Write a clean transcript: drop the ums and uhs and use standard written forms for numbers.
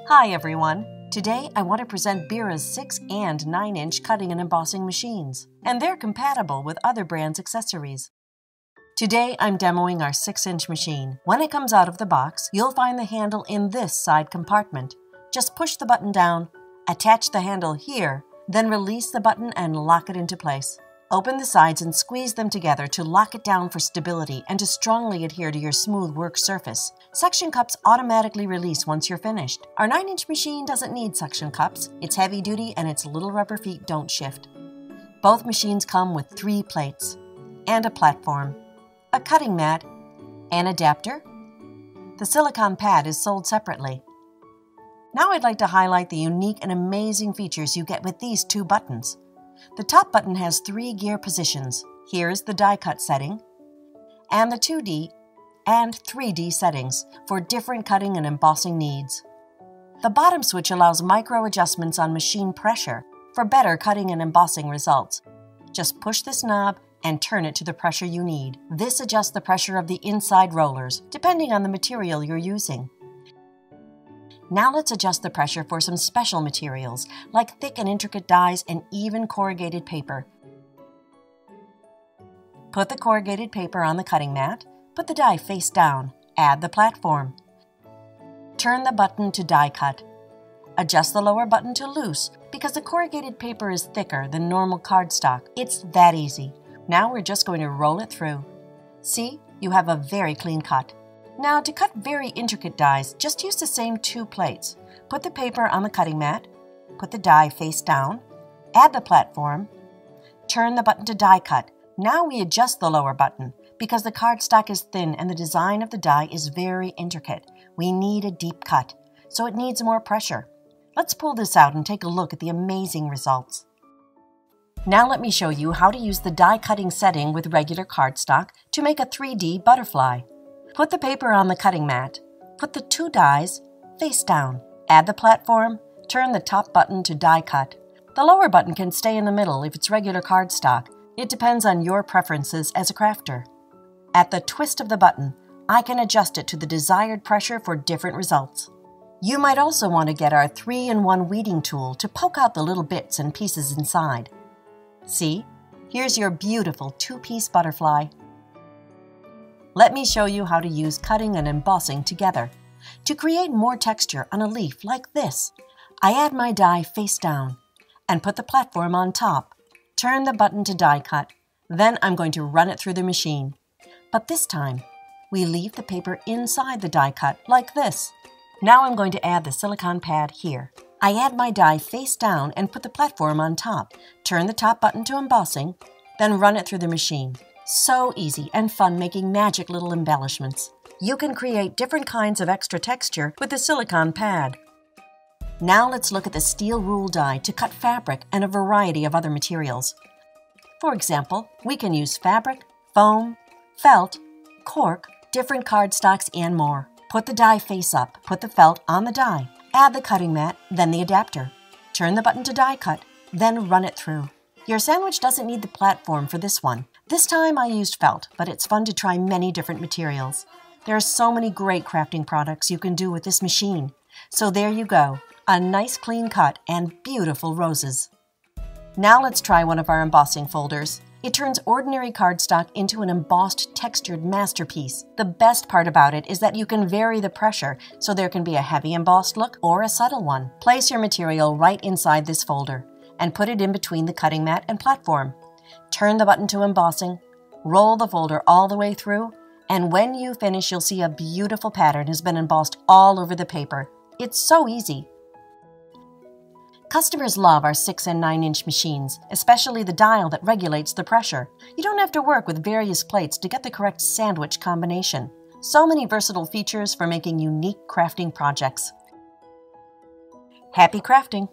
Hi everyone! Today I want to present Bira's 6 and 9-inch cutting and embossing machines, and they're compatible with other brands' accessories. Today I'm demoing our 6-inch machine. When it comes out of the box, you'll find the handle in this side compartment. Just push the button down, attach the handle here, then release the button and lock it into place. Open the sides and squeeze them together to lock it down for stability and to strongly adhere to your smooth work surface. Suction cups automatically release once you're finished. Our 9-inch machine doesn't need suction cups. It's heavy duty and its little rubber feet don't shift. Both machines come with 3 plates and a platform, a cutting mat, an adapter. The silicone pad is sold separately. Now I'd like to highlight the unique and amazing features you get with these 2 buttons. The top button has 3 gear positions. Here is the die cut setting, and the 2D and 3D settings for different cutting and embossing needs. The bottom switch allows micro adjustments on machine pressure for better cutting and embossing results. Just push this knob and turn it to the pressure you need. This adjusts the pressure of the inside rollers, depending on the material you're using. Now let's adjust the pressure for some special materials, like thick and intricate dies and even corrugated paper. Put the corrugated paper on the cutting mat, put the die face down, add the platform. Turn the button to die cut. Adjust the lower button to loose because the corrugated paper is thicker than normal cardstock. It's that easy. Now we're just going to roll it through. See, you have a very clean cut. Now, to cut very intricate dies, just use the same 2 plates. Put the paper on the cutting mat, put the die face down, add the platform, turn the button to die cut. Now we adjust the lower button because the cardstock is thin and the design of the die is very intricate. We need a deep cut, so it needs more pressure. Let's pull this out and take a look at the amazing results. Now let me show you how to use the die cutting setting with regular cardstock to make a 3D butterfly. Put the paper on the cutting mat, put the 2 dies face down, add the platform, turn the top button to die cut. The lower button can stay in the middle if it's regular cardstock. It depends on your preferences as a crafter. At the twist of the button, I can adjust it to the desired pressure for different results. You might also want to get our 3-in-1 weeding tool to poke out the little bits and pieces inside. See, here's your beautiful 2-piece butterfly. Let me show you how to use cutting and embossing together. To create more texture on a leaf like this, I add my die face down and put the platform on top. Turn the button to die cut. Then I'm going to run it through the machine. But this time, we leave the paper inside the die cut like this. Now I'm going to add the silicone pad here. I add my die face down and put the platform on top. Turn the top button to embossing, then run it through the machine. So easy and fun making magic little embellishments. You can create different kinds of extra texture with the silicone pad. Now let's look at the steel rule die to cut fabric and a variety of other materials. For example, we can use fabric, foam, felt, cork, different cardstocks, and more. Put the die face up, put the felt on the die, add the cutting mat, then the adapter. Turn the button to die cut, then run it through. Your sandwich doesn't need the platform for this one. This time I used felt, but it's fun to try many different materials. There are so many great crafting products you can do with this machine. So there you go, a nice clean cut and beautiful roses. Now let's try one of our embossing folders. It turns ordinary cardstock into an embossed, textured masterpiece. The best part about it is that you can vary the pressure, so there can be a heavy embossed look or a subtle one. Place your material right inside this folder and put it in between the cutting mat and platform. Turn the button to embossing, roll the folder all the way through, and when you finish, you'll see a beautiful pattern has been embossed all over the paper. It's so easy. Customers love our 6 and 9-inch machines, especially the dial that regulates the pressure. You don't have to work with various plates to get the correct sandwich combination. So many versatile features for making unique crafting projects. Happy crafting!